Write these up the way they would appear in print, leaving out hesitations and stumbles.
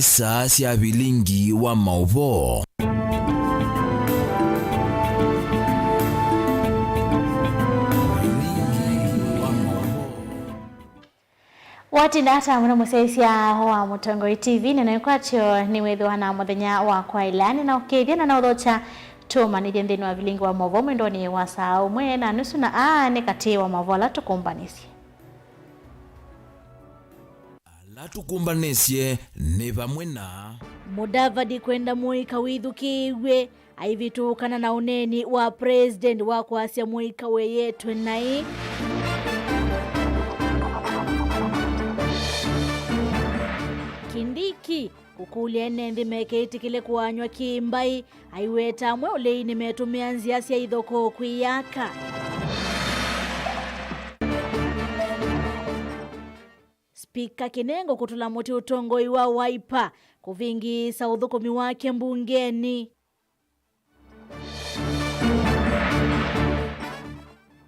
isa cia bilingi wa mauvo. Wati ndata muna musesia wa Mutongoi TV ninayokwatio ni wethu na muthenya wa kwa ilani na ukethia na udhocha tuma ni thini wa bilingi wa mauvo mwendoni wa saa umwe na nusu na ni kati wa mavola tukumbanisye. Tukumbanisye ni vamwe na Mudavadi kwenda Moika withukiwe aivitukana na uneni wa president wa kwasia Moika weyetu nai Kindiki kukulia nendi meketi kile kuanywa kimbai aiweta mwe uleini metumia nziasia idhoko kuyaka. Spika Kinengo kutula muti Utongoi wa Wiper kuvingi saudhukumi wake mbungeni.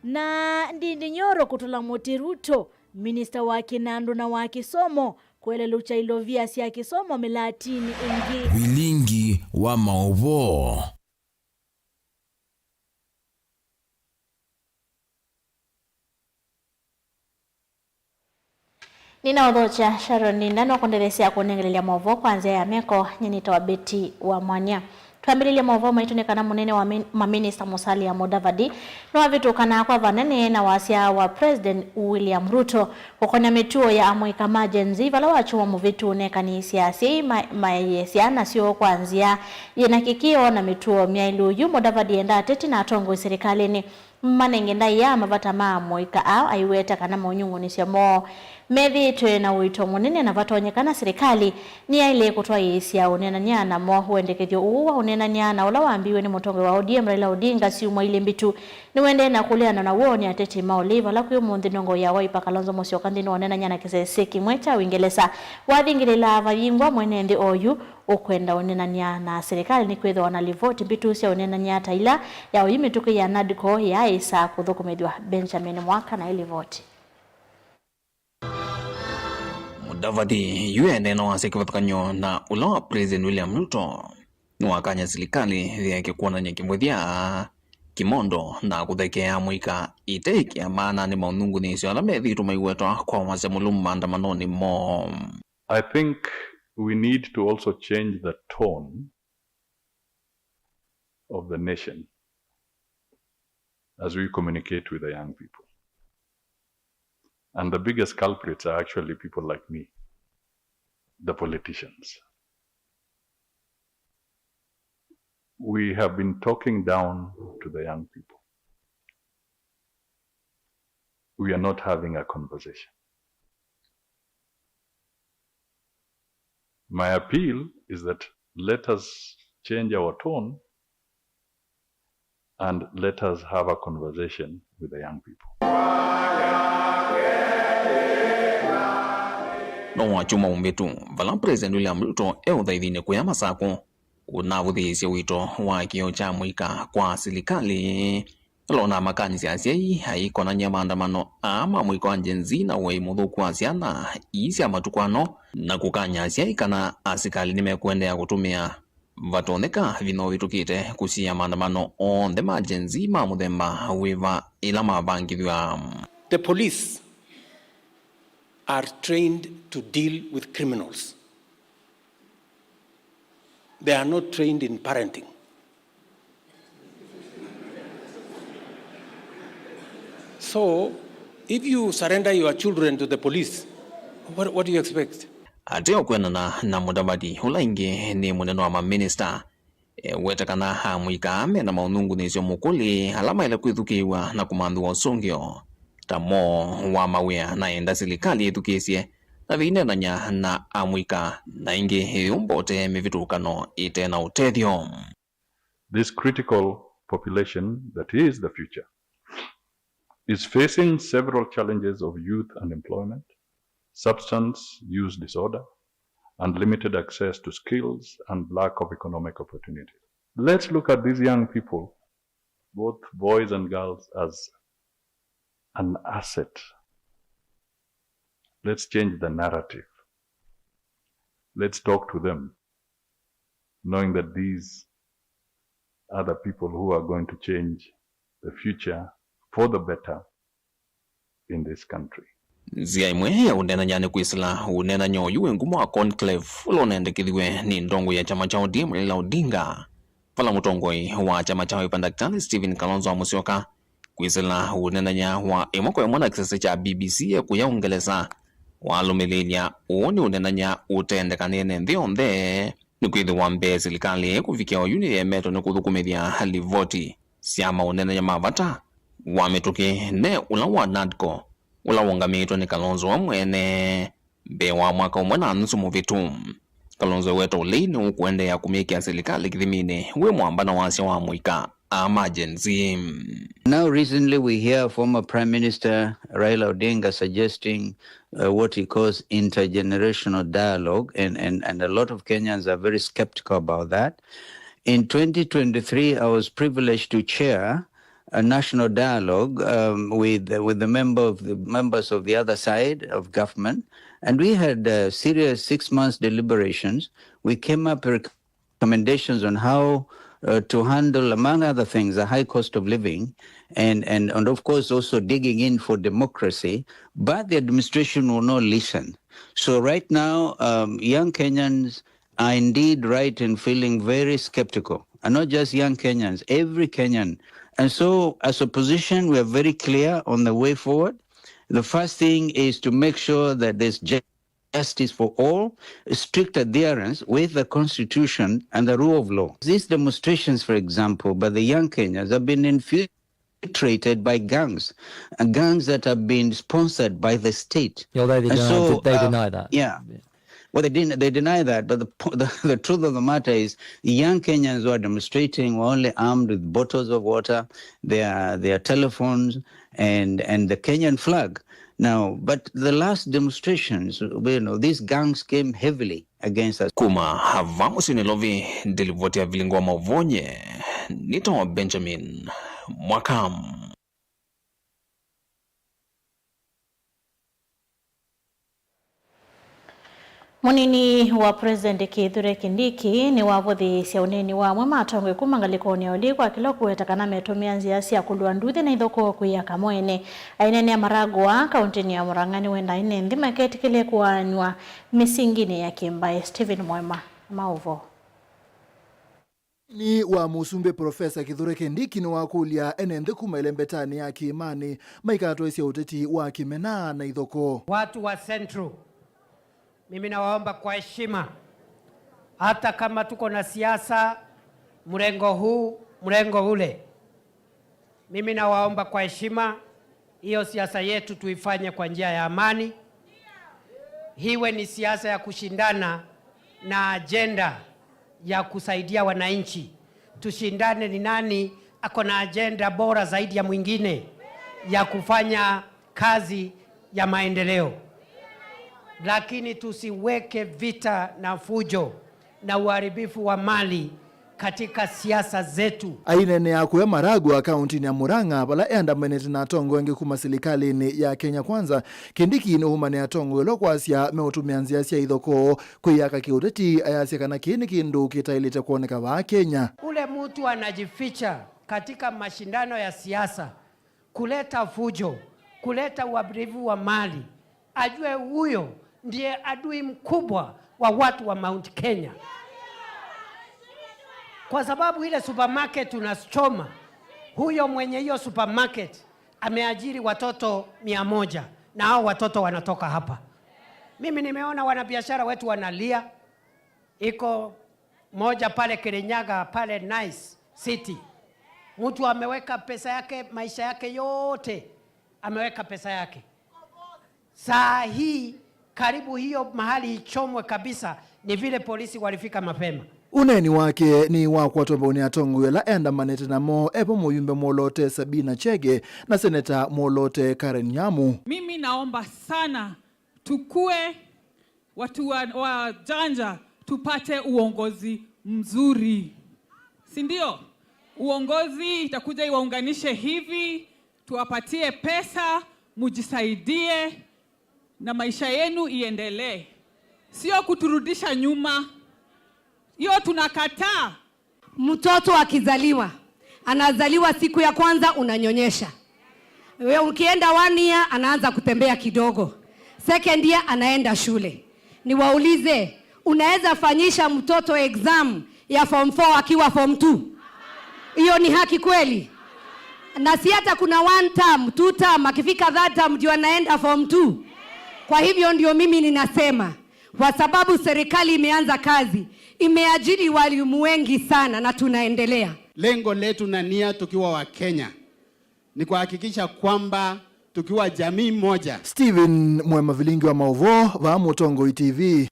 Na Ndindi Nyoro kutula muti Ruto minister wa Kinandu na wa Kisomo kwele lucha ilovia siya Kisomo milatini ingi bilingi wa mauvo. Nina udhocha Sharon Nindano kondelesea kunengelea mauvo kwanza ya meko nyenita wa Beti wa Mwanya. Tuambililia mauvo maitunekana munene wa maminista Musalia Mudavadi na wavitukana kwa vanene na wasia wa President William Ruto kukonya mituo ya Moika Majenzi vala wachuwa muvitu unekani siasi maesiana sio kwanzia yenakikio na mituo miailuyu Mudavadi enda teti na atongo serikalini manengenda ya mavata Moika au aiweta kana maunyungu nisemo mevi tuwe na uito munene na vatonyekana serikali ni ya ile kutoa isia unena nyana mo huendekethio uwa unena nyana ula waambiwe ni Mutongo wa ODM Raila Odinga si umwa ile mbitu ni wende na kuleana na woni atete Mauliva la kuyo mundi nongo ya Wiper Kalonzo Musyoka ndino unena nyana kiseseki mwecha Uingereza wathingirila vayingwa mwenende oyu ukwenda unena nyana serikali ni kwetho wanalivoti mbitu sia unena nyata ila ya uyimituko ya Nadco ya isa kuthukumedwa Benjamin Mwaka na ile voti. Mudavadi yuende na wasekivatkanyo na ulawa President William Ruto nuwakanya serikali yake kuona nyekimwethia kimondo na kuthekea Moika itekia maana ni maunungu nisio ala methitu maiwetwa kwa wase mulum maandamanoni mo. I think we need to also change the tone of the nation as we communicate with the young people. And the biggest culprits are actually people like me, the politicians. We have been talking down to the young people. We are not having a conversation. My appeal is that let us change our tone and let us have a conversation with the young people. No wachuma umbetu vala President William Ruto euthaithine kuya masako unavuthiisya wito wa kio cha Moika kwa serikali lona makanisi asiai haikonanya maandamano ama Moika wa Jenzi na wei muthuku wa ciana isya matukwano na kukanya asiai kana asikali nimekuendea kutumia vatoneka vino vitukite kusia maandamano onthe ma Jenzi ma muthemba wiva ila mavangithwa. The police are trained to deal with criminals. They are not trained in parenting. So, if you surrender your children to the police, what do you expect? Ateo kwena na Mudavadi ulaingi ni muneno wa maminista wetakana ha Moika ame na maunungu nisio mukuli alama ila kuithukiwa na kumandu wa usungio tamo wa mawea na enda serikali ithukiesye na vinenanya na Moika na ingi umbote mivitukano ite na utethio. This critical population that is the future is facing several challenges of youth unemployment, substance use disorder, and limited access to skills and lack of economic opportunities. Let's look at these young people, both boys and girls, as an asset. Let's change the narrative. let's talk to them, knowing that these are the people who are going to change the future for the better in this country. Zia imwe ya unena nyane kuisila unena nyo yuwe ngumu wa conclave ulonende kithiwe ni ndongo ya chama cha ODM Raila Odinga. Fala mutongoi wa chama cha Wiper Daktari Stephen Kalonzo Musyoka kuisila unena nya wa imoko ya mwana kisasa cha BBC ya kuyaongeleza walumililia uoni unena nya utendekanene ndhionde ni kuithiwa mbe serikali kufikia uyuni ya meto ni kuthukumithia hali voti siama unena nya mavata wametuki ne ulawa NADCO ula wongamitwa ni Kalonzo wa mwene mbe wa mwaka umwe na nusu muvitu. Kalonzo weto lini ukuende ya kumikia serikali kithimine we mwambana wasya wa mwika emergency. Now recently we hear former Prime Minister Raila Odinga suggesting what he calls intergenerational dialogue, and a lot of Kenyans are very skeptical about that. In 2023, I was privileged to chair a national dialogue with the members of the other side of government, and we had serious 6 months deliberations. We came up with recommendations on how to handle, among other things, the high cost of living, and of course also digging in for democracy, but the administration will not listen. So right now, young Kenyans are indeed right in feeling very skeptical, and not just young Kenyans, every Kenyan. And so as opposition, we are very clear on the way forward. The first thing is to make sure that there's justice for all, strict adherence with the Constitution and the rule of law. These demonstrations, for example, by the young Kenyans have been infiltrated by gangs, and gangs that have been sponsored by the state. Although they deny that. Yeah. Well, they deny that, but the truth of the matter is the young Kenyans who are demonstrating were only armed with bottles of water, their telephones, and the Kenyan flag. Now, but the last demonstrations, these gangs came heavily against us. Kuma havamo sinilovi delivotia vilingwa mavonye nito Benjamin Mwakam. Munini wa President Kithure Kindiki ni wavuthi cia unini wa mwema atongwe kumangaliko ni oligwa kilo kuetakana metumia nziasi ya kulwa nduthi na ithoko kuya kamwene ainene ya Maragwa kaunti ya Murang'ani wenda ine ndima ketikile kuanywa misingine ya Kimbai. Stephen Mwema Mauvo. Ni wa musumbe Profesa Kithure Kindiki ni wakulia enende kumailembetani ya kiimani maikato isi ya uteti wa kimena na ithoko. Watu wa Central, mimi nawaomba kwa heshima, hata kama tuko na siasa mrengo huu mrengo ule, mimi nawaomba kwa heshima, hiyo siasa yetu tuifanye kwa njia ya amani. Hiwe ni siasa ya kushindana na agenda ya kusaidia wananchi. Tushindane ni nani ako na agenda bora zaidi ya mwingine ya kufanya kazi ya maendeleo. Lakini tusiweke vita na fujo na uharibifu wa mali katika siasa zetu. Ainene ya kuya Maragwa kaunti ya Murang'a bala endamenete na tongo nge kuma serikali ni ya Kenya Kwanza. Kindiki ni umane ya tongo lokwasia meutumia nziasia ithoko kuyaka kiuteti ayasia kana kini kindu kitailite kuoneka wa Kenya. Ule mtu anajificha katika mashindano ya siasa kuleta fujo, kuleta uharibifu wa mali, ajue huyo ndiye adui mkubwa wa watu wa Mount Kenya. Kwa sababu ile supermarket tunachoma, huyo mwenye hiyo supermarket ameajiri watoto 100 na hao watoto wanatoka hapa. Mimi nimeona wanabiashara wetu wanalia. Iko moja pale Kirinyaga pale Nice City. Mtu ameweka pesa yake, maisha yake yote ameweka pesa yake. Saa hii karibu hiyo mahali ichomwe kabisa, ni vile polisi walifika mapema. Uneni wake ni wakwa tomboni ya tongo ya la endamanete na mo epo muyumbe Molote Sabina Chege na seneta Molote Karen Nyamu. Mimi naomba sana tukue watu wa janja, tupate uongozi mzuri. Si ndio? Uongozi itakuja iwaunganishe hivi, tuwapatie pesa, mujisaidie na maisha yenu iendelee. sio kuturudisha nyuma. Hiyo tunakataa. Mtoto akizaliwa, anazaliwa siku ya kwanza unanyonyesha. Wewe ukienda 1 year anaanza kutembea kidogo. Second year anaenda shule. Niwaulize, unaweza fanyisha mtoto exam ya form 4 akiwa form 2? Hiyo ni haki kweli? Na si hata kuna 1 term, 2 term, akifika 3 term ndio anaenda form 2. Kwa hivyo ndio mimi ninasema, kwa sababu serikali imeanza kazi, imeajiri walimu wengi sana na tunaendelea. Lengo letu na nia tukiwa wa Kenya ni kuhakikisha kwamba tukiwa jamii moja. Steven Mwema Vilingi wa Maovo wa Mutongo TV.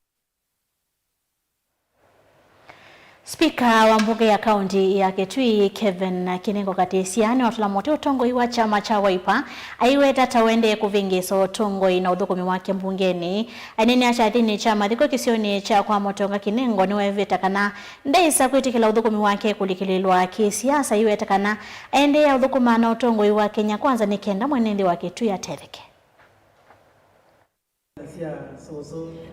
Spika wa mbunge ya kaunti ya Kitui Kevin Kinengo Katesiani watula mote utongo iwa chama cha Wiper aiweta tawende kuvingiso utongo ina udhukumi wake mbungeni anene achadini chama dhiko kisioni cha kwa motonga Kinengo niwe veta kana ndeisa kuitikila udhukumi wake kulikililwa kisiasa iweta kana ende ya udhukuma na utongo iwa Kenya Kwanza ni kenda mwenende wa Kitui atereke.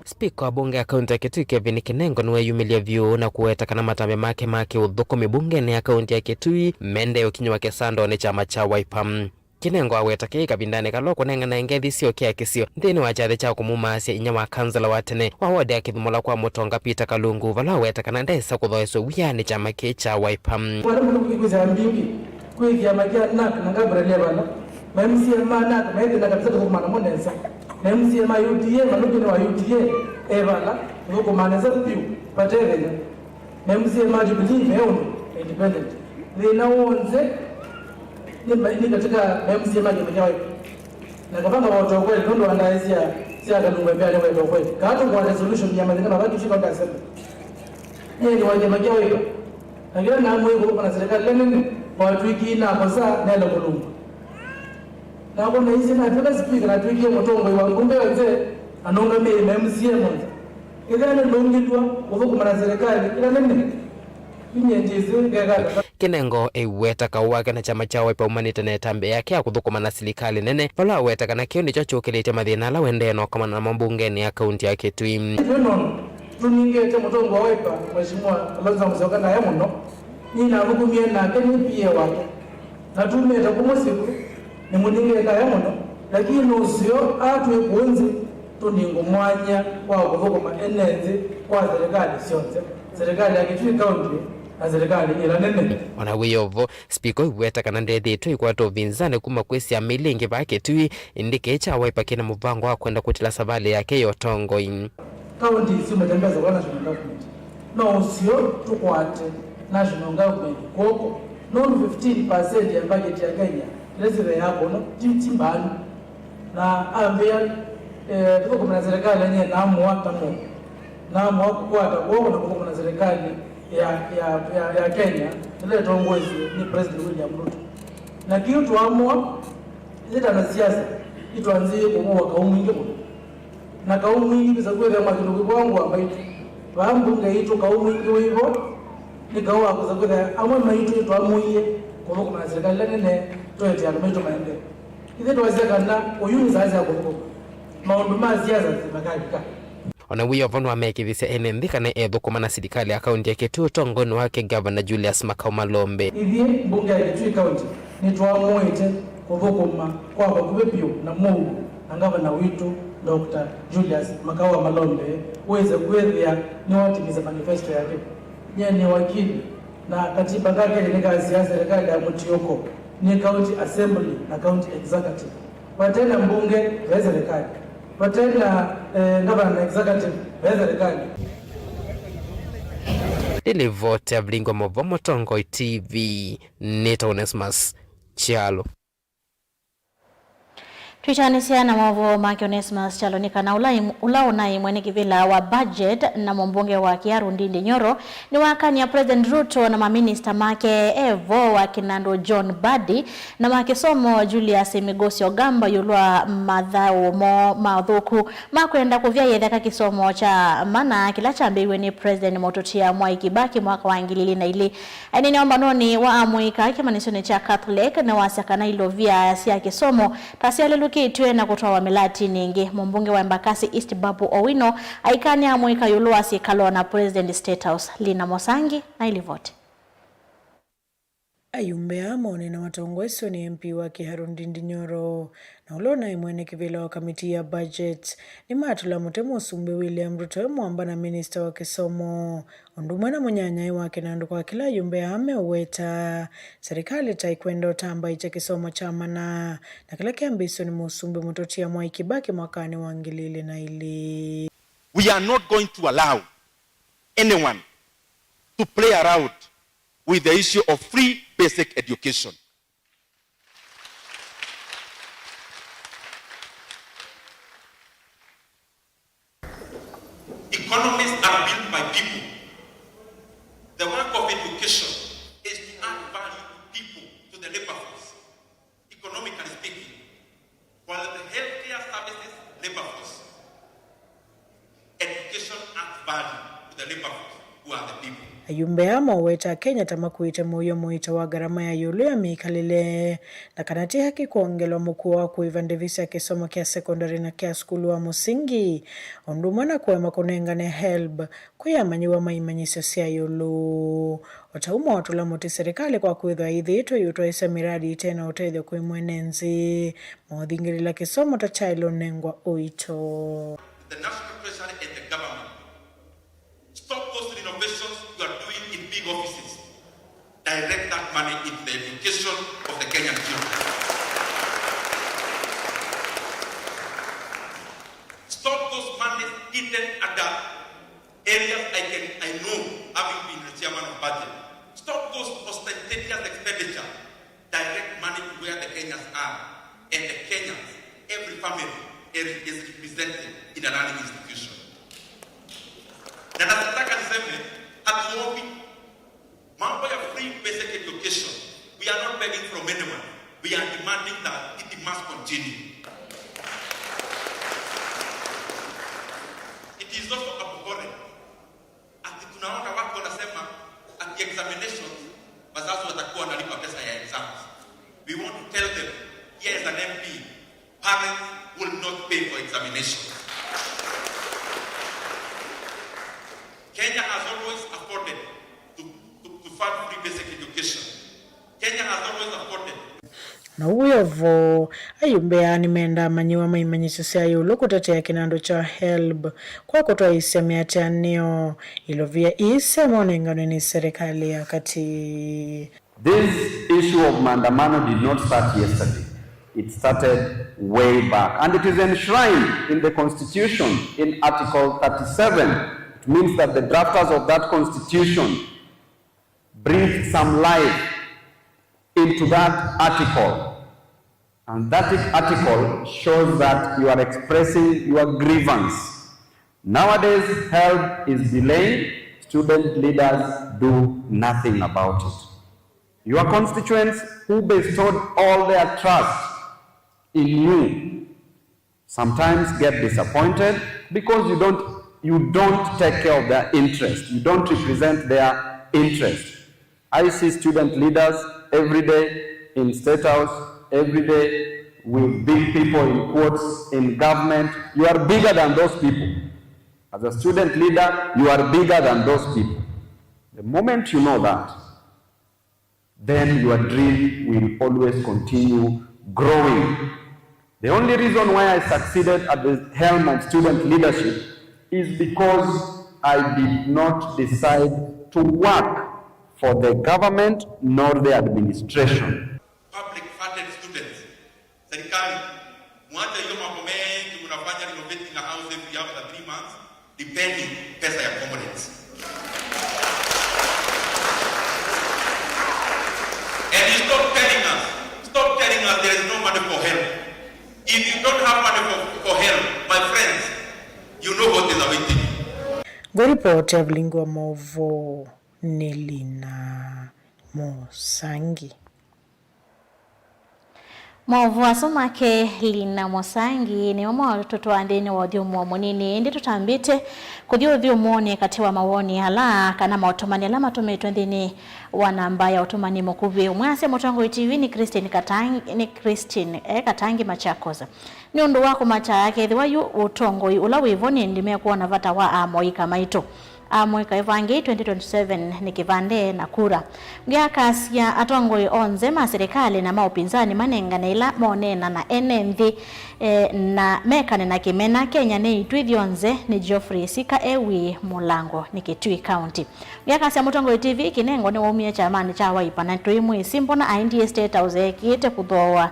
Spika wa bunge ya kaunti ya Kitui Kevin Kinengo niwe yumilia vyu na kuweta kana matambe make udhukumi bungeni ya kaunti ya Kitui mende ukinywa kesando ni chama cha Wiper. Kinengo aweta kika bindane kaloko nenga na ngethi sio kia kisio ndeni wajathe cha kumumasi inya wa kansala watene wa wode akithimola kwa Mutonga Peter Kalungu vala weta kana ndesa kuthoeso wia ni chama cha Wiper. Wala mkuikuza mbingi kuikia makia nak nangabrele bana mamsi mana maende na kabisa kumana monensa mamsi ma UTA manuki wa UTA evala ngoko maneza piu paterenya mamsi ma Jubilee meono independent linaonze ni katika mamsi ma Jubilee na kama watu kweli ndio wanaanzia sia kalungwe pale wewe kweli kato kwa resolution ya madini mabaki shika kwa sema ni waje makia wewe na na mwego kwa serikali lenene watu wiki na kosa nenda kulungu na kwa hizi na tena speaker na tuikie Mutongo wa ngombe wenze anonga mimi MCA mmoja ile ndio ndongitwa uvuko na serikali ila nene kinyenjeze ngega. Kinengo eweta kawaka na chama cha Wiper umanite na tambe yake akuthukuma na serikali nene vala weta kana kio ndicho chukilite mathina la wende no kama na mambungeni ya kaunti ya Kitui. Ndio tuningete Mutongo wa Wiper mheshimiwa Kalonzo Musyoka na yeye muno ni na vukumie na keni pia wake na tumeta kumosiku ni muninge kaya muno lakini usio atwe kuenzi tuningo mwanya kwa kuvukuma enenzi kwa serikali sionze serikali ya Kitui County na serikali ila nene ona wiyovo spiko weta kana ndethe tu ikwato vinzane kuma kwesi ya milingi ba Kitui indike cha Wiper kina mubango wa kwenda kutila sabale yake yotongo in county simetembeza kwa national government no usio tukwate national government koko non 15% ya budget ya Kenya lesere yako no timbani na ambia tuko kwa serikali yenyewe na mwaka mo na mwaka kwa kwa na kwa serikali ya Kenya ile tongozi ni President William Ruto na kitu tuamua zita na siasa ituanzie kwa kaumu ingi na kaumu ingi bisa kwa kama kidogo wangu ambaye bambunge itu kaumu ingi hivyo nikawa kuzagura amwe maitu tuamuie kwa kwa serikali nene toete ya maitu maende ile tuwezekana uyuni zaza ya kwa maombi maziaza zimakalika. Ona wiyo vono amekithisia enendhika na thukuma na serikali ya kaunti ya Kitui utongoni wake Governor Julius Makau Malombe. Ithie mbunge ya Kitui County ni twamuite kuthukuma kwa kubepio na Mungu na Governor witu Dr. Julius Makau Malombe uweze kuethia ni watimiza manifesto yake. Yeye ni wakili na katiba yake ni kazi ya serikali ya Mutioko ni county assembly na county executive. Watena mbunge wa serikali watena governor executive wa serikali. Ili vote ya Blingo Movo Mutongo TV Nita Onesmus Chialo. Tuitanisia na mwovo Maki Onesmus Chalonika na ulaunai mwene kivila wa budget na mbunge wa Kiaru Ndindi Nyoro ni wakani ya President Ruto na maminista make Evo wa Kinando John Badi na makisomo Julius Migosi Ogamba yulua madhao mo madhuku makwenda kuvya yedhaka kisomo cha mana kila chambiwe ni President Mototia Mwai Kibaki mwaka wa ingilili na ili anini ombanoni wa amuika kima nisone cha Catholic na wasakana ilovia siya kisomo tasiya lelu itwe na kutoa wamelati ningi. Mbunge wa Embakasi East Babu Owino aikani amweka yuluasi kalona President State House Lina Mosangi na ilivote. Ayumbe amone na watongweso ni MP wa Kiharu Ndindi-Nyoro na ulona imwene kivila wa kamiti ya budget ni matula mutemu Sumbe William Ruto mwamba na minister wa kisomo ondumwana munyanyai wake nandu kwa kila ayumbe ame uweta serikali taikwendo tamba icha kisomo chamana na kila kiambiso ni Musumbe Mutotia Mwai Kibaki mwakani wangilili na ili. We are not going to allow anyone to play around with the issue of free basic education. Economies are built by people. The work of education is to add value to people, to the labor force, economically speaking, while the healthcare services labor force. Education adds value to the labor force, who are the people. Ayumbe amo weta Kenya tamakuite moyo moita wa gharama ya yulu ya mikalile na kanati haki kuongelwa mkuu wa kuivandevisa kisomo kia sekondari na kia skulu wa musingi ondumana kuwa makunengane help kuya manyiwa maimanyisyo siya yulu otauma watula muti serikali kwa kuidwa hithi ito yuto isa miradi itena uteidho kui mwenenzi maudhingirila kisomo ta chailo nengwa oito. The National Treasury and the government stop those renovations you are doing in big offices. Direct that money into the education of the Kenyan children. Stop those money hidden under areas I know, having been the chairman of budget. Stop those ostentatious expenditure. Direct money to where the Kenyans are. And the Kenyans, every family is represented in a learning institution. Na nataka niseme hatuombi mambo ya free basic education. We are not begging from anyone. We are demanding that it must continue. It is also abhorrent ati tunaona watu wanasema ati examinations wazazi watakuwa wanalipa pesa ya exams. We want to tell them, here as an MP, parents will not pay for examinations. Kenya has always afforded to fund free basic education. Kenya has always afforded. Na uyovo ayumbe animenda manyiwa maimanyisyo siya yulu kutetea kinando cha help kwa kutoa isemi atianio ilovia isemo nengano ni serikali ya kati. This issue of maandamano did not start yesterday. It started way back and it is enshrined in the Constitution in Article 37. It means that the drafters of that Constitution breathed some life into that article. And that article shows that you are expressing your grievance. Nowadays, help is delayed. Student leaders do nothing about it. Your constituents who bestowed all their trust in you sometimes get disappointed because you don't take care of their interest. You don't represent their interest. I see student leaders every day in State House, every day with big people in quotes in government. You are bigger than those people. As a student leader, you are bigger than those people. The moment you know that, then your dream will always continue growing. The only reason why I succeeded at the helm of student leadership is because I did not decide to work for the government nor the administration. Public funded students. Serikali, mwacha hiyo mambo mengi mnafanya renovating a house every after 3 months, depending pesa ya components. And you stop telling us there is no money for help. If you don't have money for help, my friends, you know what is awaiting you. Go report Evelingwa Movo Nelina Mosangi. Mwavu asomake Lina Mosangi ni mama wa watoto wa ndeni wa udhiumu wa munini ndi tutambite kudio udhiumuni kati wa mawoni hala kana mautomani alama tumeitwa ndini wanamba ya utomani mukubi umwase motongo TV ni Christine Katangi Machakoza ni undu wako macha yake thiwayu utongo ula wivoni ndimea kuona vata wa amoika maito Amweka Ivangi 2027 ni kivande na kura. Mgiakasia atongoi onze serikali na maupinzani manengana ila monena na NMV na mekane na kimena Kenya ni itwithi onze ni Geoffrey Sika Ewi Mulango ni Kitui County. Mgiakasia Mutongoi TV kinengo ni waumia chamani cha Wiper na tuimu isimbo na IND State House kiite kudhoa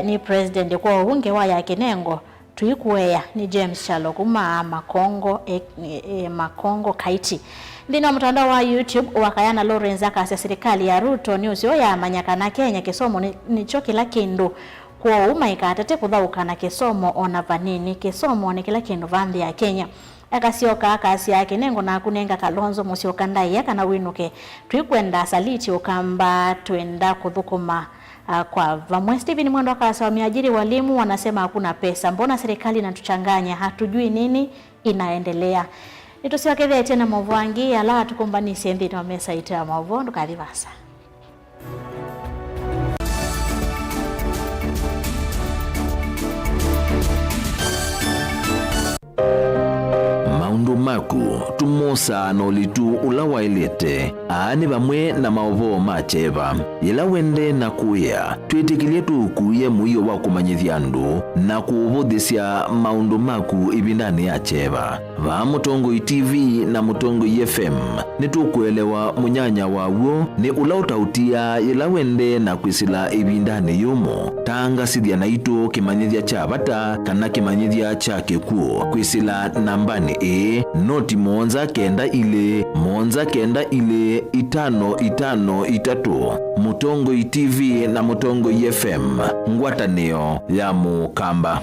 ni president kwa unge waya kinengo tuikuweya ni James Shalokuma Makongo Kaiti. Ndino mtandao wa YouTube wakayana Lawrence akasya serikali ya Ruto news ya manyakana Kenya kisomo ni choki la kindu kwa umaika atate kuthauka na kisomo ona vanini kisomo ni kila kindu vambi ya Kenya. Akasioka akasya yake nengo na kunenga Kalonzo Musyoka ndai kana winuke tuikwenda saliti ukamba tuenda kuthukuma kwa vamwe. Steven Mwendo akasa wameajiri walimu wanasema hakuna pesa. Mbona serikali inatuchanganya? Hatujui nini inaendelea. Nitusiwakethea tena movangi ala tukumbanisi ndini wa mesa ita mavondo kadhivasa. Maku tumosa no litu ulawailete aani bamwe na maovo macheva ila wende na kuya twitikilie tukuye muyo wa kumanyithia andu na kuuvudhisya maundu maku ibindani ya cheva va Mutongoi TV na Mutongoi FM nitukuelewa munyanya wawo ni ula utautia ila wende na kwisila ibindani yumo tanga sithia na itu kimanyithia cha bata kana kimanyithia cha kikuo kwisila nambani noti monza kenda ile 5553 Mutongoi TV na Mutongoi FM ngwatanio ya mukamba.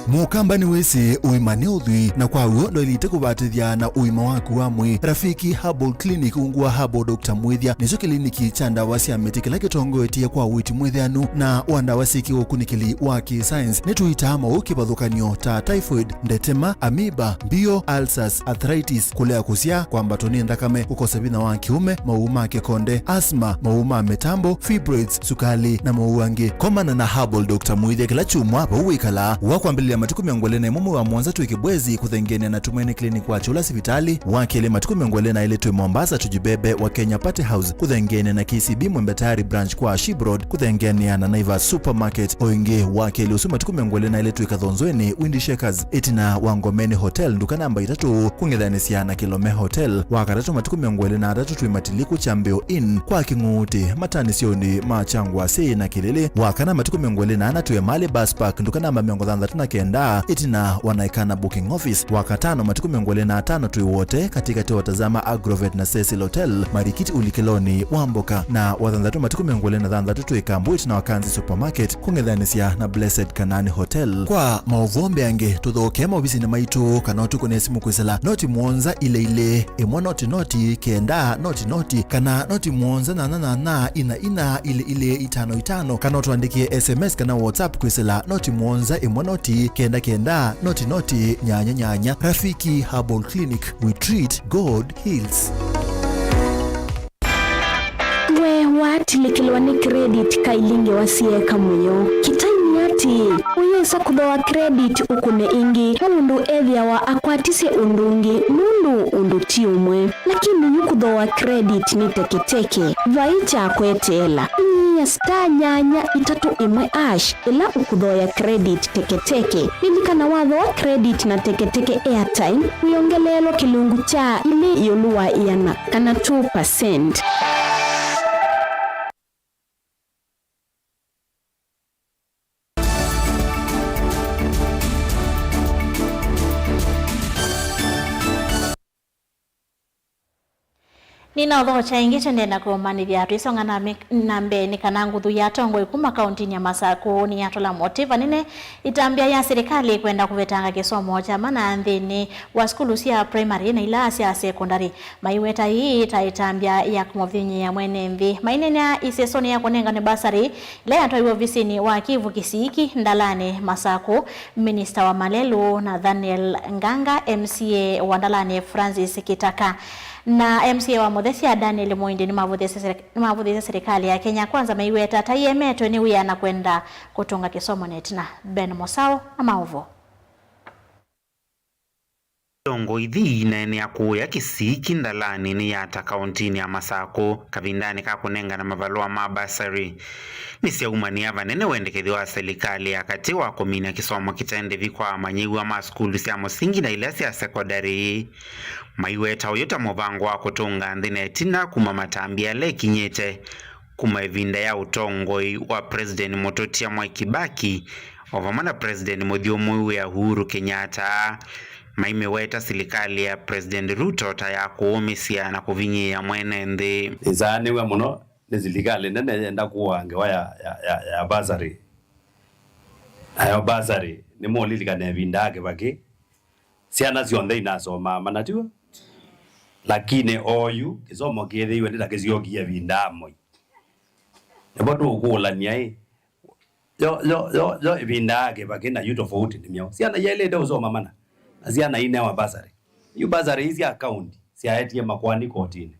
Mukamba ni wese uimane udhui na kwa uo ndo ilite kubatithia na uima waku wa mwi Rafiki Herbal Clinic ungua Herbal Dr. Mwithia nicho kliniki cha ndawa cia miti kila kitongoetie kwa witi mwithianu na wandawa siki ukunikili wa science nituita mau kibathukanio ta typhoid, ndetema, amoeba, bio, ulcers, arthritis, kulea kusia kwamba toni ndakame kukosa bina wa kiume, mauma kekonde, asthma, mauma metambo, fibroids, sukali na mauangi. Komana na Herbal Dr. Mwithia kila chumwa hapa uwikala wakwambilia matuku miongolena mumu wa mwanza tuikibwezi kuthengene na Tumaini Clinic wa chula sivitali wakele matuku miongolena ile tuwe Mombasa tujibebe wa Kenya Party House kuthengene na KCB Mwembetari branch kwa Shibroad kuthengene na Naivas Supermarket oinge wakele usu matuku miongolena ile tuwe Kathonzweni Windy Shakers itina Wangomeni Hotel nduka namba 3 kungedhanisia na Kilome Hotel wakatatu matuku miongolena 3 tuwe Matiliku Chambeo Inn kwa Kinguti matanisioni machangwa sei na Kilele wakana matuku miongolena 4 tuwe Mali Bus Park nduka namba 39 itina wanaikana booking office wakatano matuku miongolena 5 tuwe wote katika tuwe watazama Agrovet na Cecil Hotel Marikiti Ulikeloni Wamboka na wathandatu matuku miongolena 3 tuwe Kambuit na Wakanzi Supermarket kungedhanisia na Blessed Kanani Hotel kwa mauvombe ange tuthoke maubisi na maitu kanotu kune simu kwisela noti muonza ile imwa noti kenda noti kana noti muonza na ina ile 55 kanotu andikie SMS kana WhatsApp kwisela noti muonza imwa noti kenda noti nyanya. Rafiki Herbal Clinic, we treat, God heals. We watilikilwa ni credit kailinge wasie kamuyo kitanyati uyesa kudoa credit ukune ingi mundu ethia wa akwatise undungi mundu undutiumwe lakini yukudoa credit ni teketeke vaicha kwetela star nyanya 3 ila ukudoya credit teketeke ilikana watho wa credit na teketeke airtime uyongelelo kilungu cha ili yoluwa iana kana 2%. Nina odho chaingi chende na kumani vya risonga na mbe ni kanangu du ya tongo ikuma kaunti ya Masako ni atola motiva nene itambia ya serikali kwenda kuvetanga kisomo cha mana andhini wa skulu sia primary na ila sia secondary. Maiweta hii itaitambia ya kumovinyi ya mwene mvi. Mainenya isesoni ya kunenga ni basari lea atoiwa visini wa Kivu Kisiki Ndalane Masako. Minister wa Malelu na Daniel Nganga, MCA wa Ndalane Francis Kitaka na MCA wa Muthesia Daniel Moinde ni mavudhisa serikali ya Kenya Kwanza maiweta tayemeto ni wia na kwenda kutunga kisomo netina. Ben Mosao na Maovo. Dongo idhi nene ya kuya Kisiki Ndalani ni yata kauntini ya Masako kavindani kakunenga na mavalua mabasari. Misia umani ya vanene wendekethi wa serikali ya kati wa komini ya kisomo kitende vikwa manyigu wa maskulu siya musingi na ilasi ya sekondari. Maiweta uyota movangu wa kutunga ndine tina kumamatambia le kinyete kuma evinda ya utongoi wa President Mototia Mwai Kibaki ovamana President Muthiomu ya Uhuru Kenyatta. Maimeweta serikali ya President Ruto taya kuumisia na kuvinyi ya mwene ndi. Izani we muno ni serikali nene enda kuwangewa ya basari. Ayo basari ni molilika ne vindake baki. Siana sionde inasoma manatiwa. Lakini oyu kisomo kithi iwe ndita kiziokia vindamo. Nebotu ukula nyai. Yo vindake baki na yuto tofauti ni miao. Siana yele ndio usoma mana. Asiana ine wa basari. Yu basari hizi account siya etie makwani kotini.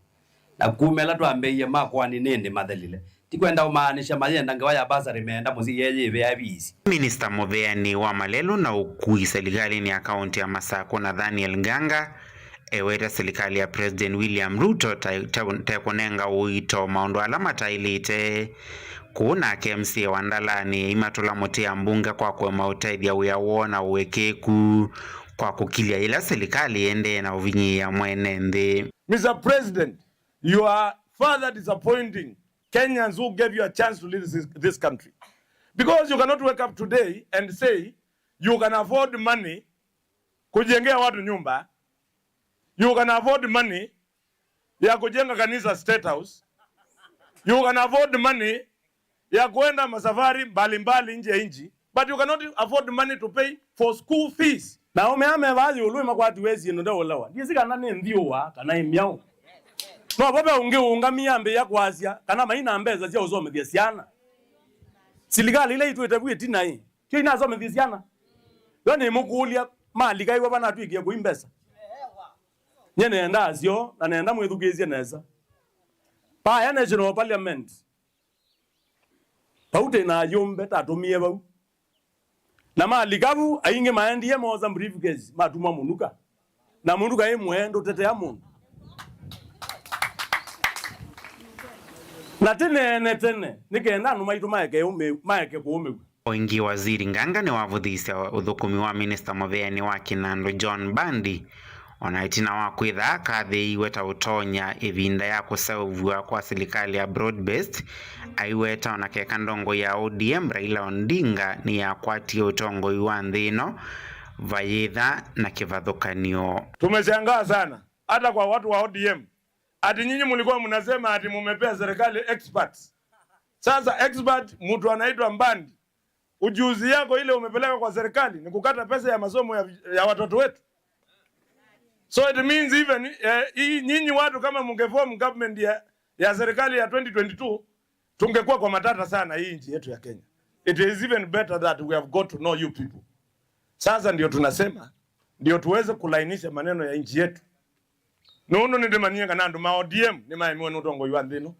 Na kumela tuambeye makwani nende madhalile. Tikwenda umaanisha mayenda ngawa ya basari meenda muzi yeye vya bizi. Minister Mutheani wa Malelu na ukui serikali ni akaunti ya Masako na Daniel Nganga eweta serikali ya President William Ruto tekunenga uito maundu alama tailite kuna KMC wa Ndalani imatula motia mbunga kwa kwa mautaidhi ya uona uwekeku kwa kukilia ila serikali ende na uvinyi ya mwene ndi. Mr. President, you are further disappointing Kenyans who gave you a chance to lead this country. Because you cannot wake up today and say you can afford money kujengea watu nyumba. You can afford money ya kujenga kanisa State House. You can afford money ya kuenda masafari mbalimbali nje ya nchi. But you cannot afford money to pay for school fees. Na umeame vazi uluma kwa watu wezi ndo olawa. Ndiye kana nani ndiowa kana imyao. No baba unga miyambe ya kwazia kana maina mbeza cia uzome thiasiana. Serikali ile itu etabuye tina hii. Kyo inazome thiasiana. Yo ni mukulia mali kaiwa bana twikie kuimbesa. Nyene ndazio na nenda mwithukizie neza. Pa ya National Parliament. Paute na yombe tatumie bau. Na mali gabu ainge maendie moza briefcase matuma munuka. Na munuka muendo tete ya mundu. Na tene nikenda no maitu maeke kuume. Oingi waziri Nganga ni wavudhisa uthukumi wa Minister Mutheani wa Kinando John Bandi onaitina wa kwitha kathi iweta utonya ivinda ya kusavua kwa serikali ya broad-based aiweta onakeka ndongo ya ODM Raila Odinga ni ya kwatia utongo wa nthino vayitha na kivathukanio. Tumeshangaa sana hata kwa watu wa ODM. Ati nyinyi mlikuwa mnasema ati mumepea serikali experts. Sasa expert mtu anaitwa Mbandi. Ujuzi yako ile umepeleka kwa serikali ni kukata pesa ya masomo ya watoto wetu. So it means even nyinyi watu kama mungeform government ya serikali ya 2022 tungekuwa kwa matata sana hii nchi yetu ya Kenya. It is even better that we have got to know you people. Sasa ndio tunasema ndio tuweze kulainisha maneno ya nchi yetu. Nono nende manyega nandu ma ODM ni mai mwe nutongo yuwa ndino.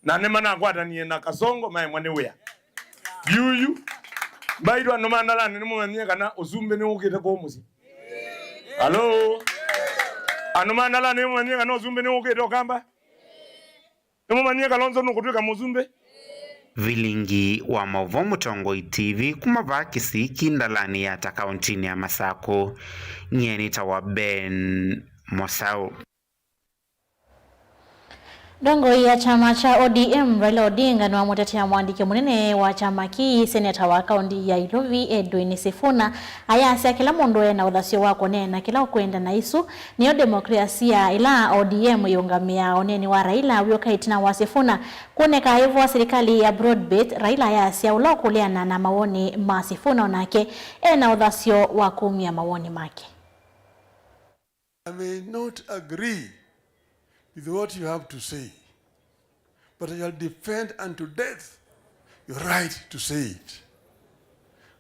Na nema na kwata niye na kasongo mai mwane wea. Yuyu. Baidu wa numa ndalani ni mwe manyega na uzumbe ni ukite kwa umusi. Hello. Anuma ndalani ni mwe manyega na uzumbe ni ukite kwa kamba. Ni mwe manyega lonzo nukutuika muzumbe. Vilingi wa Mauvomu Tongoi TV kumava Kisiki Ndalani ya takauntini ya Masako. Nyenita wa Ben Mosao. Dongo ya chama cha ODM Raila Odinga na wamutetea mwandiki munene wa chama ki seneta wa kaunti ya Ilovi Edwin Sifuna ayasi kila mundu na uthasio wako nena kila ukwenda na isu niyo demokrasia ila ODM yungamia oneni wa Raila wiokaitna wa Sifuna kuneka hivyo wa serikali ya Broadbait Raila ayasi ula kuleana na mawoni ma Sifuna onake na uthasio wa kumia mawoni make. I may not agree with what you have to say, but I shall defend unto death your right to say it.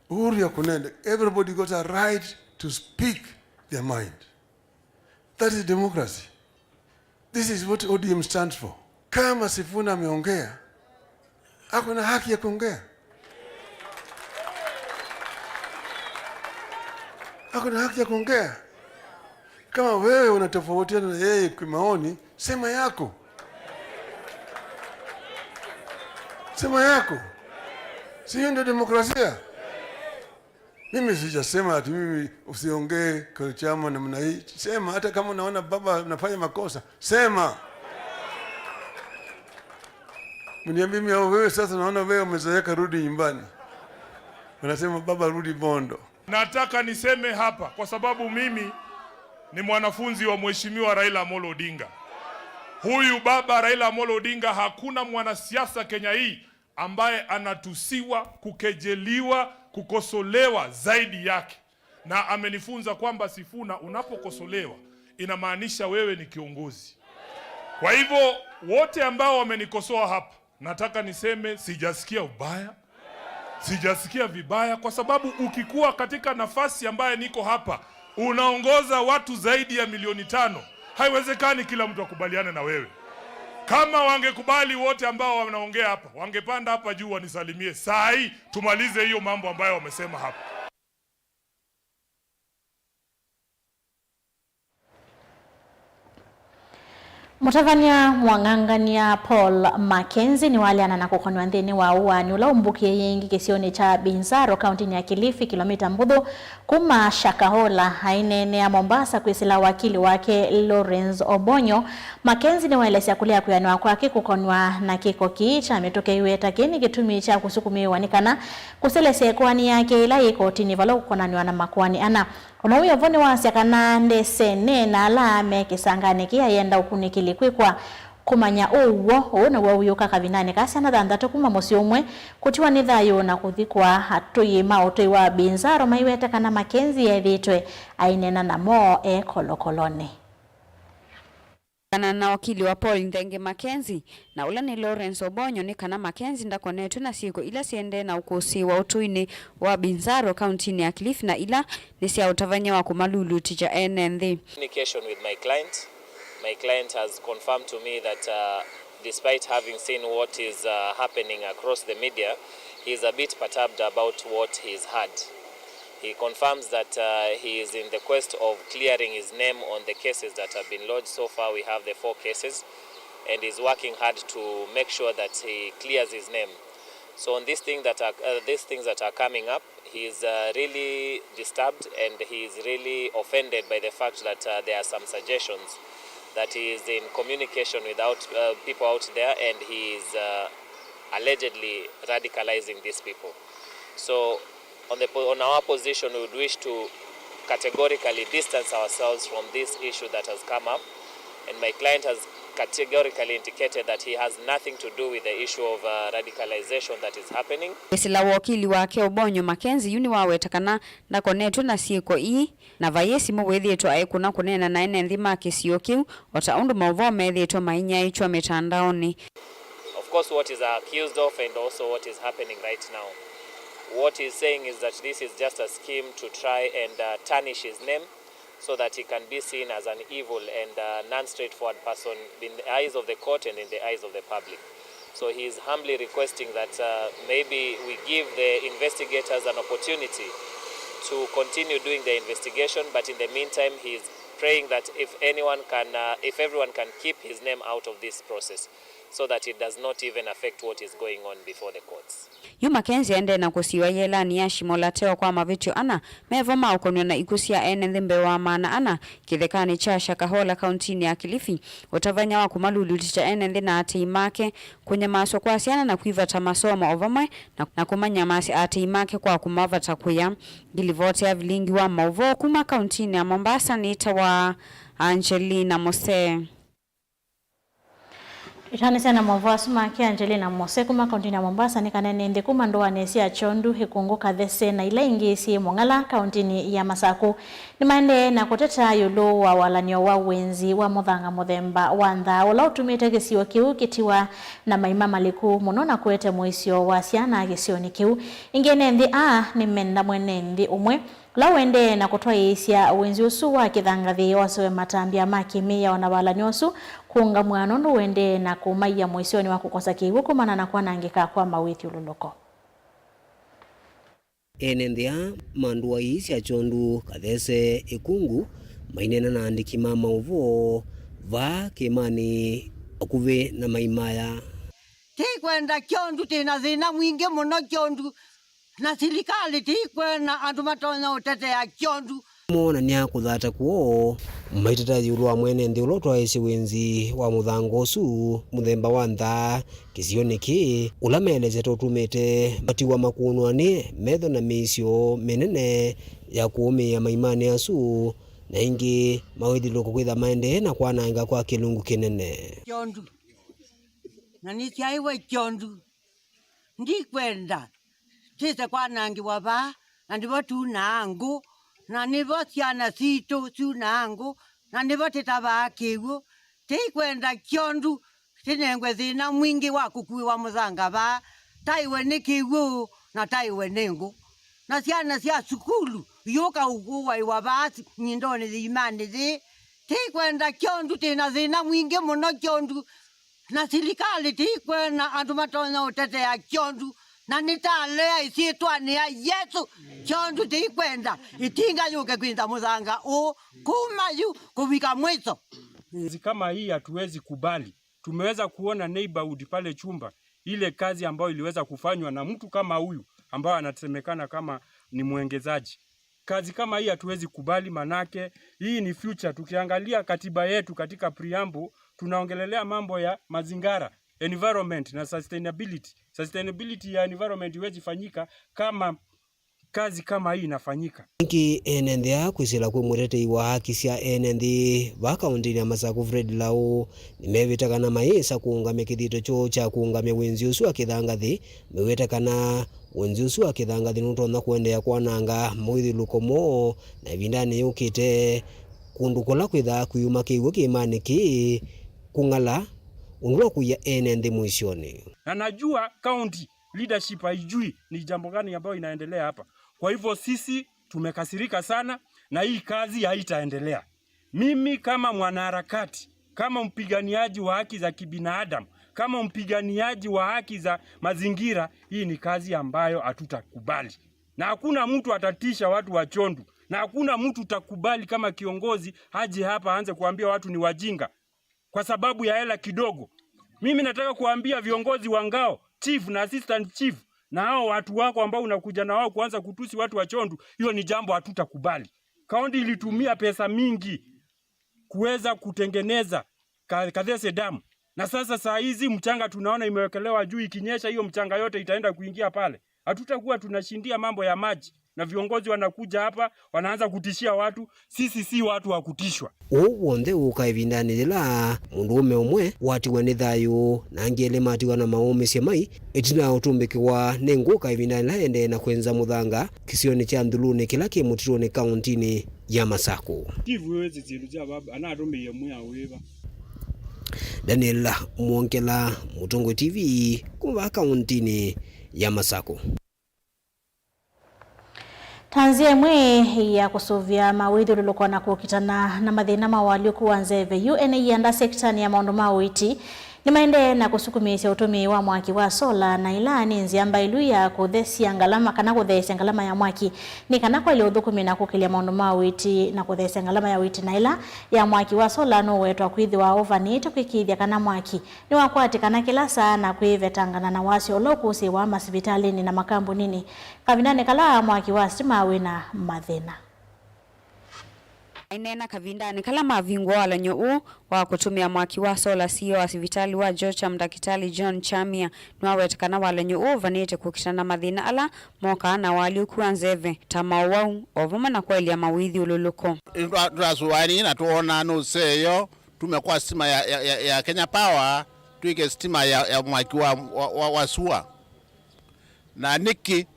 Uhuru ya kunenda, everybody got a right to speak their mind. That is democracy. This is what ODM stands for. Kama Sifuna ameongea, ako na haki ya kuongea. Ako na haki ya kuongea. Kama wewe unatofautiana na yeye kwa maoni, sema yako. Sema yako. Sio ndio demokrasia? Mimi sijasema ati mimi usiongee kwa chama namna hii. Sema hata kama unaona baba anafanya makosa, sema. Mniambie mimi au wewe sasa naona wewe umezeeka, rudi nyumbani. Unasema baba rudi Bondo. Nataka niseme hapa kwa sababu mimi ni mwanafunzi wa Mheshimiwa Raila Amolo Odinga. Huyu baba Raila Amolo Odinga, hakuna mwanasiasa Kenya hii ambaye anatusiwa, kukejeliwa, kukosolewa zaidi yake. Na amenifunza kwamba Sifuna, unapokosolewa inamaanisha wewe ni kiongozi. Kwa hivyo wote ambao wamenikosoa hapa, nataka niseme sijasikia ubaya, sijasikia vibaya, kwa sababu ukikuwa katika nafasi ambaye niko hapa, unaongoza watu zaidi ya 500,000. Haiwezekani kila mtu akubaliane na wewe. Kama wangekubali wote ambao wanaongea hapa, wangepanda hapa juu wanisalimie. Saa hii tumalize hiyo mambo ambayo wamesema hapa. Mutavania mwangangania Paul Mackenzie ni wale anana kukonwa nthini wa uani ula umbukie yengi kisioni cha Binzaro kaunti ya Kilifi kilomita mbudhu kuma Shakahola hainene ya Mombasa kwisila wakili wake Lawrence Obonyo. Mackenzie ni waelesea kulia kuyanwa kwake kukonwa na kiko kiicha ametoke iweta kini kitumi cha kusukumiwa nikana kuselese kwani yake ila ikotini valo kukonaniwa na makwani ana unawia voni wasi akana ndesene na alame kisangane kia yenda ukunikili kwikwa kumanya uwo una wawuyoka kavinane kasi anathandatu kuma mosi umwe kutiwa nithayo na kuthikwa hatuyi mautoi wa Binzaro maiwete kana Mackenzie yethitwe ainena na mo kolokolone. Kana na wakili wa Paul Ndenge Mackenzie na ula ni Lawrence Obonyo ni kana Mackenzie ndakonetu na siko ila siende na ukusi wa utuini wa Binzaro kaunti ya Kilifi na ila nisia utavanya wa kumalulu tija NND. Communication with my client. My client has confirmed to me that despite having seen what is happening across the media, he is a bit perturbed about what he's had. He confirms that he is in the quest of clearing his name on the cases that have been lodged. So far we have the 4 cases and is working hard to make sure that he clears his name. So on these things that are coming up, he is really disturbed and he is really offended by the fact that there are some suggestions that he is in communication with people out there and he is allegedly radicalizing these people. So on our position, we would wish to categorically distance ourselves from this issue that has come up, and my client has categorically indicated that he has nothing to do with the issue of radicalization that is happening. Sila wakili wake Obonyo Mackenzie yuni wawetakana na konetu na sieko ii na vayesi mwethietu aikuna kunena na ene nthima kisio kiu wataundu mauvo methietu mainya ichwa mitandaoni. Of course, what is accused of and also what is happening right now. What he's saying is that this is just a scheme to try and tarnish his name so that he can be seen as an evil and non-straightforward person in the eyes of the court and in the eyes of the public. So he is humbly requesting that maybe we give the investigators an opportunity to continue doing the investigation, but in the meantime he is praying that if everyone can keep his name out of this process. so that it does not even affect what is going on before the courts. Yu Mackenzie ende na kusiwa yelani ya shimolateo kwa mavitio ana mevo maukonyo na ikusia ene dhimbe wa maana ana kithekani cha Shakahola kauntini ya Kilifi utavanya wa kumalulu ticha ene dhina ateimake kwenye maso kwa siana na kuivata masomo ovamwe na kumanya masi ateimake kwa kumavata kuya gilivote ya vilingi wa mauvo kuma kauntini ya Mombasa ni itawa Angelina Mose. Itani sana mwavuasu maki Angelina Mose kuma kauntini ya Mombasa ni kanene ndi kuma ndoa nesi ya chondu hikungu kathese na ila ingisi Mongala kauntini ya Masaku ni maende na kuteta yulu wa walanyo wa wenzi wa muthanga muthemba wa ntha ula utumite gisiwa kiu kitiwa na maima maliku muno na kuete muisio wa siana gisioni kiu ingene ndi ni menda mwene ndi umwe la wende na kutoa isia wenzi usu wa kithangathi wasowe matambia makimi ya wanawalanyosu kuunga mwanondo wende na kumaiya muisioni wa kukosa kiwu kumana na kwanangika kwa mawithi ululoko. Enendia mandua isia chondu kathese ikungu mainena na andiki mama uvo va kimani akuve na maimaya. Tikwenda chondu tina zina mwingi muno chondu na serikali tikwena andu matonya utete ya chondu mona nya kuthata kuo maitata yurwa mwene ndi ulotwa isi wenzi wa muthango usu muthemba wa ntha kisioni ki ulameleze totumite batiwa makunwani metho na misio menene ya kuumia maimani asu na ingi mawithilo kukwitha maende na kwananga kwa kilungu kinene chondu na nitiaiwe chondu ndikwenda tise kwanangi waba na ndivo tunangu na nivo siana sito tunangu na nivo titaba kiwu tikwenda chondu tinengwe zina mwingi wa kukui wa muthanga ba taiwe ni kiwu na taiwe nengu na siana sia sukulu yoka ukuwa iwabasi nyindoni zimani zi tikwenda chondu tina zina mwingi muno chondu na serikali tikwena andu matonya utete ya chondu na nitalea isiitwa ni ya Yesu chondu tikwenda itinga yuke kwinda muthanga kumayu kuvika mwiso. Kama hii hatuwezi kubali. Tumeweza kuona neighborhood pale Chumba ile kazi ambayo iliweza kufanywa na mtu kama huyu ambao anasemekana kama ni mwengezaji. Kazi kama hii hatuwezi kubali, manake hii ni future. Tukiangalia katiba yetu katika preamble tunaongelelea mambo ya mazingara, environment na sustainability. Sustainability ya environment iwezi fanyika kama kazi kama hii inafanyika. Inki enendea kwisila kumurete wa haki cia enendi va kauntini ya Masaku Fred Lau nimevitakana maisa kuungamia kithito cho cha kuungamia wenzi usu wa kithangathi mewetakana wenzi usu wa kithangathi nutona kuendea kwananga mwithiluko mo na ivindani yukite kundu kula kwitha kuyuma kiwu kimani ki kungala unwa kuya enendi mwisioni. Na najua county leadership haijui ni jambo gani ambayo inaendelea hapa. Kwa hivyo sisi tumekasirika sana na hii kazi haitaendelea. Mimi kama mwanaharakati, kama mpiganiaji wa haki za kibinadamu, kama mpiganiaji wa haki za mazingira, hii ni kazi ambayo hatutakubali. Na hakuna mtu atatisha watu wa Chondu. Na hakuna mtu utakubali kama kiongozi haje hapa aanze kuambia watu ni wajinga kwa sababu ya hela kidogo. Mimi nataka kuambia viongozi wa ngao, chief na assistant chief, na hao watu wako ambao unakuja na wao kuanza kutusi watu wa Chondu, hiyo ni jambo hatutakubali. Kaunti ilitumia pesa mingi kuweza kutengeneza Kathese Dam. Na sasa saa hizi mchanga tunaona imewekelewa juu, ikinyesha hiyo mchanga yote itaenda kuingia pale. Hatutakuwa tunashindia mambo ya maji. Na viongozi wanakuja hapa wanaanza kutishia watu. Sisi si watu wa kutishwa. Wonde ukaivindani dila mundume umwe watiwa ni thayu na angele matiwa na maomi semai itina utumbikiwa nengu kaivindani laende na kwenza muthanga kisioni cha Nduluni kila kimutironi kauntini ya Masaku. Kivuwezi ziruja baba anarume yemu ya weva. Daniel Mwongela, Mutongo TV, kuva kauntini ya Masaku. Tanzia mwe ya kusuvia mawithi lulukona kukitana na mathina mawali kuwanzeve UNA yanda sektani ya maundu mawiti Nimaende na kusukumisya utumi wa mwaki wa sola na ilani nziamba ilu ya kuthesia ngalama kana kuthesia ngalama ya mwaki ni kana kwa ile uthukumi na kukilia maundu ma witi na kuthesia ngalama ya witi na ila ya mwaki wa sola no wetwa kwithi wa overnight kwikithia kana mwaki ni wakwati kana kila saa na kwivetangana na wasi olokusi wa masivitalini na makambunini kavindane kala mwaki wa stima wina mathina Inena kavindani kala mavingwa wala nyuu wa kutumia mwaki wa sola CEO wa sivitali wa Georgia mdakitali John Chamia nwawetekana wala nyuu vanete kukitana mathina ala moka na wali kuanzeve tamawau ovuma na kwa ilia mawithi ululuko. Tuasuwani na tuona nuseyo tumekuwa stima ya Kenya Power tuike stima ya mwaki wa SUA na niki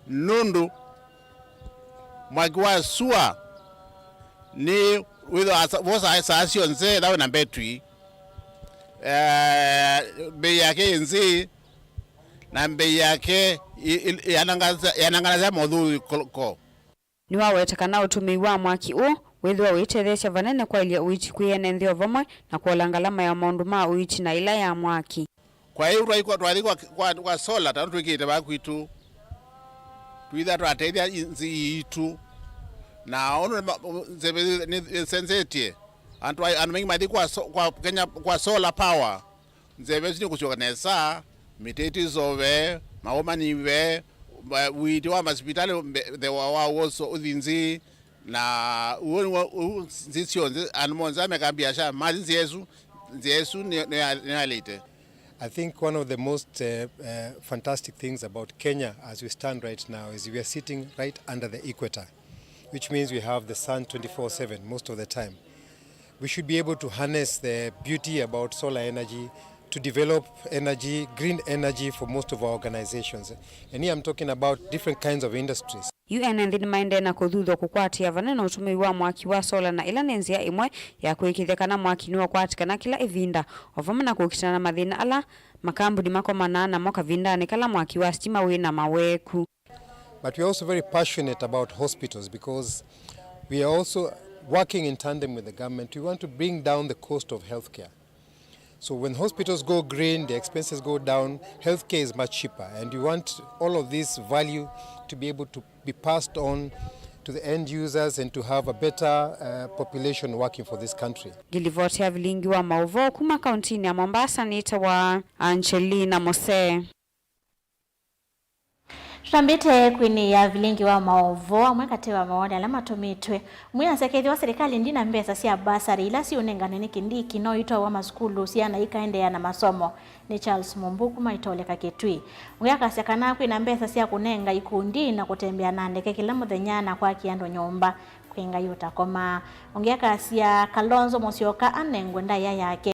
nundu mwaki wa SUA ni wido vosa asasio nze dawe na betri bei yake nzi na bei yake yanangaza modhu ko ni wawetekana utumi wa mwaki u withwa witethesya vanene kwa ilia uichi kuyene nthio vamwe na kuola ngalama ya maundu ma uichi na ila ya mwaki kwa hiyo twaliko kwa sola tanu twikite bakwitu twitha twateithia nzi itu na ono nzebe sensetie antu mengi mathi kwa Kenya kwa solar power nzebe zini kuchoka nesa miteti zove maomaniwe witi wa hospitali the wa also udhinzi na uoni zisio anmonza mekambiasha mazi Yesu ni alite. I think one of the most fantastic things about Kenya as we stand right now is we are sitting right under the equator, which means we have the sun 24/7 most of the time. We should be able to harness the beauty about solar energy to develop energy, green energy for most of our organizations. And here I'm talking about different kinds of industries. UN and maende na kuthutho kukwatia vanena utumi wa mwaki wa sola na ila nenzia imwe ya kuikithekana mwaki niwa kwatikana kila ivinda ovama na kukitana mathina ala makambuni mako manana moka vindani kala mwaki wa stima wina maweku. But we are also very passionate about hospitals because we are also working in tandem with the government. We want to bring down the cost of healthcare. So when hospitals go green, the expenses go down, healthcare is much cheaper. And we want all of this value to be able to be passed on to the end users and to have a better population working for this country. Gilivoti ya vilingi wa mauvo kuma kauntini ya Mombasa nita wa Angelina Mose. Tutambite kwini ya vilingi wa maovo amwe katewa maone alama tumitwe mwiya sekethi wa serikali ndina mbesa siya basari ila si unengane nikindiki no ito wa maskulu siya na ikaende ya na masomo ni Charles Mumbuku maitoleka Kitui mwiya kasekana kwina mbesa siya kunenga ikundi na kutembea na ndeke kila muthenyana kwa kiando nyomba kwinga yuta koma ongea kasia Kalonzo Musyoka anengwenda ya yake